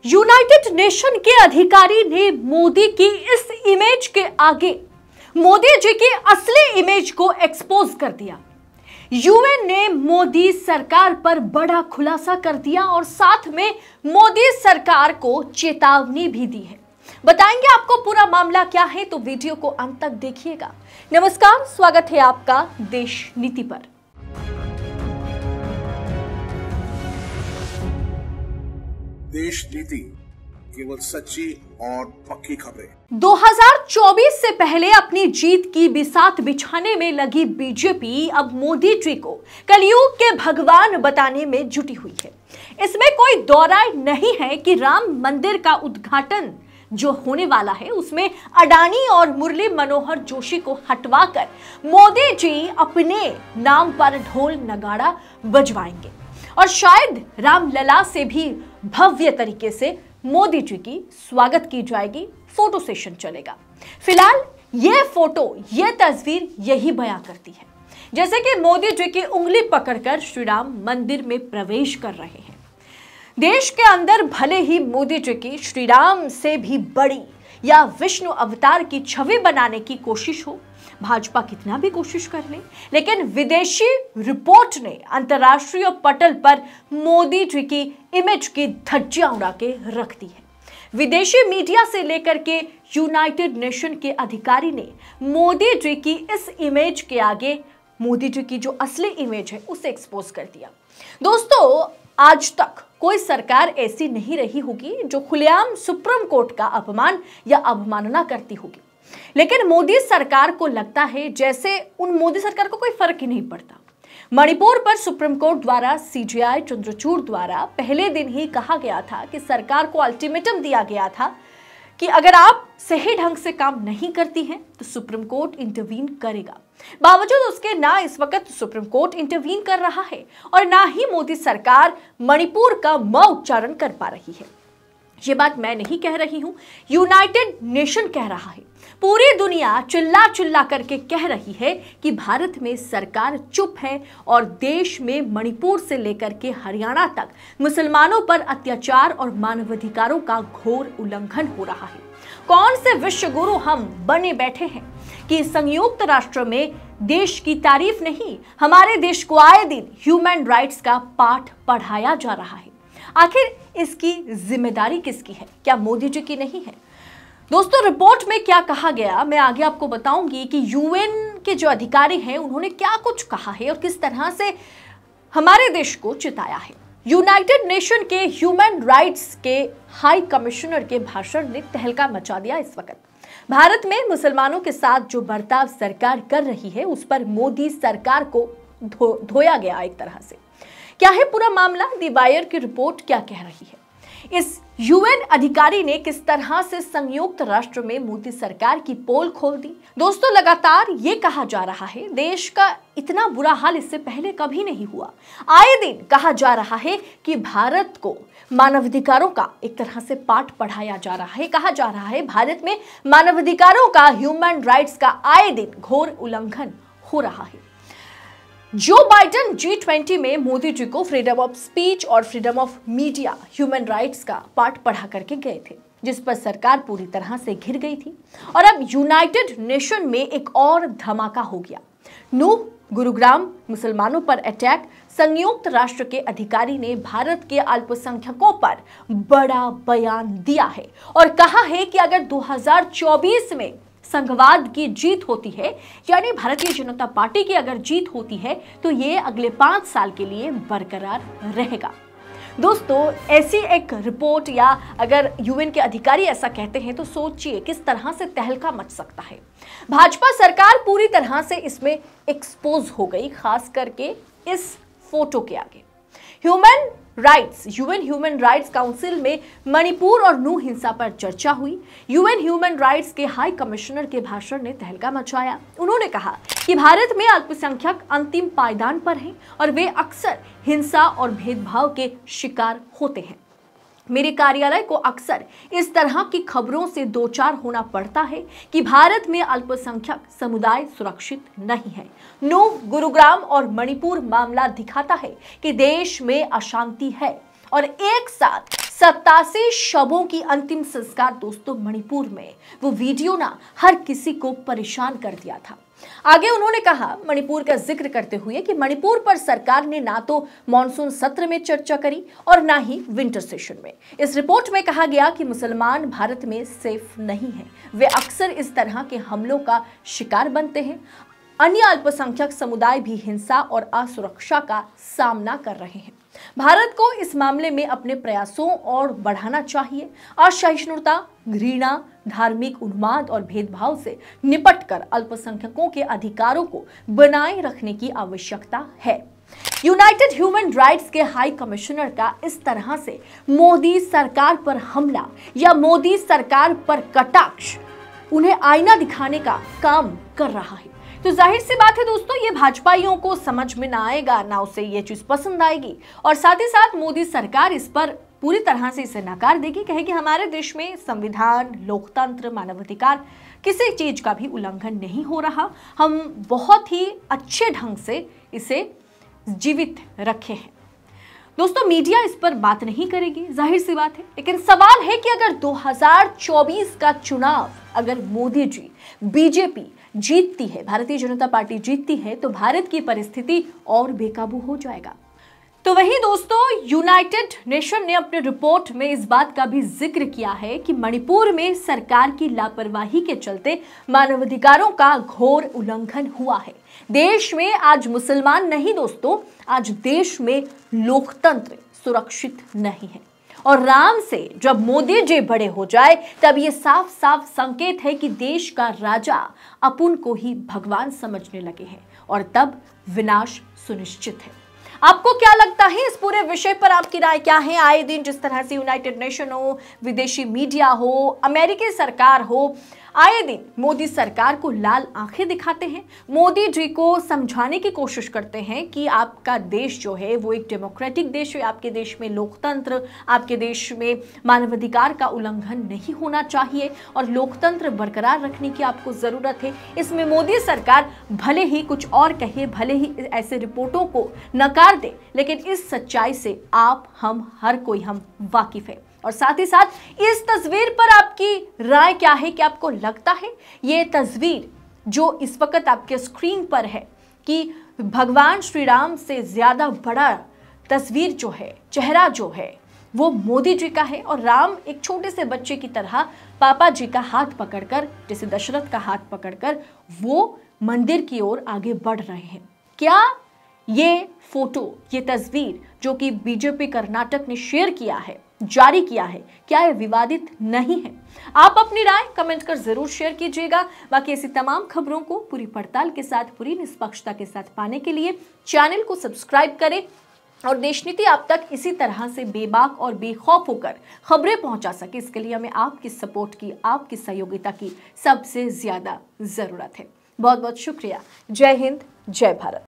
United nation के अधिकारी ने मोदी की इस इमेज के आगे मोदी जी की असली इमेज को एक्सपोज कर दिया। यूएन ने मोदी सरकार पर बड़ा खुलासा कर दिया और साथ में मोदी सरकार को चेतावनी भी दी है। बताएंगे आपको पूरा मामला क्या है, तो वीडियो को अंत तक देखिएगा। नमस्कार, स्वागत है आपका देश नीति पर। देश नीति, केवल सच्ची और पक्की खबरें। 2024 से पहले अपनी जीत की बिसात बिछाने में लगी बीजेपी अब मोदी जी को कलयुग के भगवान बताने में जुटी हुई है। इसमें कोई दौराय नहीं है कि राम मंदिर का उद्घाटन जो होने वाला है उसमें अडानी और मुरली मनोहर जोशी को हटवाकर मोदी जी अपने नाम पर ढोल नगाड़ा बजवाएंगे और शायद रामलला से भी भव्य तरीके से मोदी जी की स्वागत की जाएगी। फोटो सेशन चलेगा। फिलहाल यह फोटो, यह तस्वीर यही बयां करती है जैसे कि मोदी जी की उंगली पकड़कर श्री राम मंदिर में प्रवेश कर रहे हैं। देश के अंदर भले ही मोदी जी की श्री राम से भी बड़ी या विष्णु अवतार की छवि बनाने की कोशिश हो, भाजपा कितना भी कोशिश कर ले, लेकिन विदेशी रिपोर्ट ने अंतर्राष्ट्रीय पटल पर मोदी जी की इमेज की धज्जियां उड़ा के रख दी है। विदेशी मीडिया से लेकर के यूनाइटेड नेशन के अधिकारी ने मोदी जी की इस इमेज के आगे मोदी जी की जो असली इमेज है उसे एक्सपोज कर दिया। दोस्तों, आज तक कोई सरकार ऐसी नहीं रही होगी जो खुलेआम सुप्रीम कोर्ट का अपमान या अवमानना करती होगी, लेकिन मोदी सरकार को लगता है जैसे उन मोदी सरकार को कोई फर्क ही नहीं पड़ता। मणिपुर पर सुप्रीम कोर्ट द्वारा सीजेआई चंद्रचूड़ द्वारा पहले दिन ही कहा गया था कि सरकार को अल्टीमेटम दिया गया था कि अगर आप सही ढंग से काम नहीं करती हैं तो सुप्रीम कोर्ट इंटरवीन करेगा। बावजूद उसके ना इस वक्त सुप्रीम कोर्ट इंटरवीन कर रहा है और ना ही मोदी सरकार मणिपुर का म उच्चारण कर पा रही है। ये बात मैं नहीं कह रही हूं, यूनाइटेड नेशन कह रहा है। पूरी दुनिया चिल्ला चिल्ला करके कह रही है कि भारत में सरकार चुप है और देश में मणिपुर से लेकर के हरियाणा तक मुसलमानों पर अत्याचार और मानवाधिकारों का घोर उल्लंघन हो रहा है। कौन से विश्व गुरु हम बने बैठे हैं कि संयुक्त राष्ट्र में देश की तारीफ नहीं, हमारे देश को आए दिन ह्यूमन राइट्स का पाठ पढ़ाया जा रहा है। आखिर इसकी जिम्मेदारी किसकी है? क्या मोदी जी की नहीं है? दोस्तों, रिपोर्ट में क्या कहा गया मैं आगे आपको बताऊंगी कि यूएन के जो अधिकारी हैं उन्होंने क्या कुछ कहा है और किस तरह से हमारे देश को चिताया है। यूनाइटेड नेशन के ह्यूमन राइट्स के हाई कमिश्नर के भाषण ने तहलका मचा दिया। इस वक्त भारत में मुसलमानों के साथ जो बर्ताव सरकार कर रही है उस पर मोदी सरकार को धोया गया एक तरह से। क्या है पूरा मामला? दी वायर की रिपोर्ट क्या कह रही है? इस यूएन अधिकारी ने किस तरह से संयुक्त राष्ट्र में मोदी सरकार की पोल खोल दी। दोस्तों, लगातार ये कहा जा रहा है देश का इतना बुरा हाल इससे पहले कभी नहीं हुआ। आए दिन कहा जा रहा है कि भारत को मानवाधिकारों का एक तरह से पाठ पढ़ाया जा रहा है। कहा जा रहा है भारत में मानवाधिकारों का, ह्यूमन राइट्स का आए दिन घोर उल्लंघन हो रहा है। जो बाइडेन G20 में मोदी जी को फ्रीडम ऑफ स्पीच और freedom of media, human rights का पाठ पढ़ा करके गए थे, जिस पर सरकार पूरी तरह से घिर गई थी। और अब यूनाइटेड नेशन में एक और धमाका हो गया। नूह गुरुग्राम मुसलमानों पर अटैक। संयुक्त राष्ट्र के अधिकारी ने भारत के अल्पसंख्यकों पर बड़ा बयान दिया है और कहा है कि अगर 2024 में संघवाद की जीत होती है, यानी भारतीय जनता पार्टी की अगर जीत होती है, तो ये अगले 5 साल के लिए बरकरार रहेगा। दोस्तों, ऐसी एक रिपोर्ट या अगर यूएन के अधिकारी ऐसा कहते हैं तो सोचिए किस तरह से तहलका मच सकता है। भाजपा सरकार पूरी तरह से इसमें एक्सपोज हो गई, खास करके इस फोटो के आगे। यूएन ह्यूमन राइट्स काउंसिल में मणिपुर और नूह हिंसा पर चर्चा हुई। यूएन ह्यूमन राइट्स के हाई कमिश्नर के भाषण ने तहलका मचाया। उन्होंने कहा कि भारत में अल्पसंख्यक अंतिम पायदान पर हैं और वे अक्सर हिंसा और भेदभाव के शिकार होते हैं। मेरे कार्यालय को अक्सर इस तरह की खबरों से दो चार होना पड़ता है कि भारत में अल्पसंख्यक समुदाय सुरक्षित नहीं है। नूह, गुरुग्राम और मणिपुर मामला दिखाता है कि देश में अशांति है और एक साथ 87 शवों की अंतिम संस्कार दोस्तों मणिपुर में, वो वीडियो ना हर किसी को परेशान कर दिया था। आगे उन्होंने कहा, मणिपुर का जिक्र करते हुए, कि मणिपुर पर सरकार ने ना तो मॉनसून सत्र में चर्चा करी और ना ही विंटर सेशन में। इस रिपोर्ट में कहा गया कि मुसलमान भारत में सेफ नहीं हैं, वे अक्सर इस तरह के हमलों का शिकार बनते हैं। अन्य अल्पसंख्यक समुदाय भी हिंसा और असुरक्षा का सामना कर रहे हैं। भारत को इस मामले में अपने प्रयासों और बढ़ाना चाहिए। असहिष्णुता, घृणा, धार्मिक उन्माद और भेदभाव से निपटकर अल्पसंख्यकों के अधिकारों को बनाए रखने की आवश्यकता है। यूनाइटेड ह्यूमन राइट्स के हाई कमिश्नर का इस तरह से मोदी सरकार पर हमला या मोदी सरकार पर कटाक्ष उन्हें आईना दिखाने का काम कर रहा है। तो जाहिर सी बात है दोस्तों, ये भाजपाइयों को समझ में ना आएगा, ना उसे ये चीज पसंद आएगी और साथ ही साथ मोदी सरकार इस पर पूरी तरह से इसे नकार देगी, कहेगी हमारे देश में संविधान, लोकतंत्र, मानवाधिकार किसी चीज का भी उल्लंघन नहीं हो रहा, हम बहुत ही अच्छे ढंग से इसे जीवित रखे हैं। दोस्तों, मीडिया इस पर बात नहीं करेगी, जाहिर सी बात है, लेकिन सवाल है कि अगर 2024 का चुनाव अगर मोदी जी, बीजेपी जीतती है, भारतीय जनता पार्टी जीतती है, तो भारत की परिस्थिति और बेकाबू हो जाएगा। तो वहीं दोस्तों, यूनाइटेड नेशन ने अपने रिपोर्ट में इस बात का भी जिक्र किया है कि मणिपुर में सरकार की लापरवाही के चलते मानवाधिकारों का घोर उल्लंघन हुआ है। देश में आज मुसलमान नहीं दोस्तों, आज देश में लोकतंत्र सुरक्षित नहीं है। और राम से जब मोदी जी बड़े हो जाए, तब ये साफ साफ संकेत है कि देश का राजा अपन को ही भगवान समझने लगे हैं और तब विनाश सुनिश्चित है। आपको क्या लगता है इस पूरे विषय पर, आपकी राय क्या है? आए दिन जिस तरह से यूनाइटेड नेशन हो, विदेशी मीडिया हो, अमेरिकी सरकार हो, आए दिन मोदी सरकार को लाल आंखें दिखाते हैं, मोदी जी को समझाने की कोशिश करते हैं कि आपका देश जो है वो एक डेमोक्रेटिक देश है, आपके देश में लोकतंत्र, आपके देश में मानवाधिकार का उल्लंघन नहीं होना चाहिए और लोकतंत्र बरकरार रखने की आपको जरूरत है। इसमें मोदी सरकार भले ही कुछ और कहे, भले ही ऐसे रिपोर्टों को नकार दे, लेकिन इस सच्चाई से आप, हम, हर कोई हम वाकिफ है। और साथ ही साथ इस तस्वीर पर आपकी राय क्या है? कि आपको लगता है ये तस्वीर जो इस वक्त आपके स्क्रीन पर है कि भगवान श्री राम से ज्यादा बड़ा तस्वीर जो है, चेहरा जो है, वो मोदी जी का है और राम एक छोटे से बच्चे की तरह पापा जी का हाथ पकड़कर, जैसे दशरथ का हाथ पकड़कर, वो मंदिर की ओर आगे बढ़ रहे हैं। क्या ये फोटो, ये तस्वीर जो कि बीजेपी कर्नाटक ने शेयर किया है, जारी किया है, क्या यह विवादित नहीं है? आप अपनी राय कमेंट कर जरूर शेयर कीजिएगा। बाकी ऐसी तमाम खबरों को पूरी पड़ताल के साथ, पूरी निष्पक्षता के साथ पाने के लिए चैनल को सब्सक्राइब करें और देश नीति आप तक इसी तरह से बेबाक और बेखौफ होकर खबरें पहुंचा सके, इसके लिए हमें आपकी सपोर्ट की, आपकी सहयोगिता की सबसे ज्यादा जरूरत है। बहुत बहुत शुक्रिया। जय हिंद, जय भारत।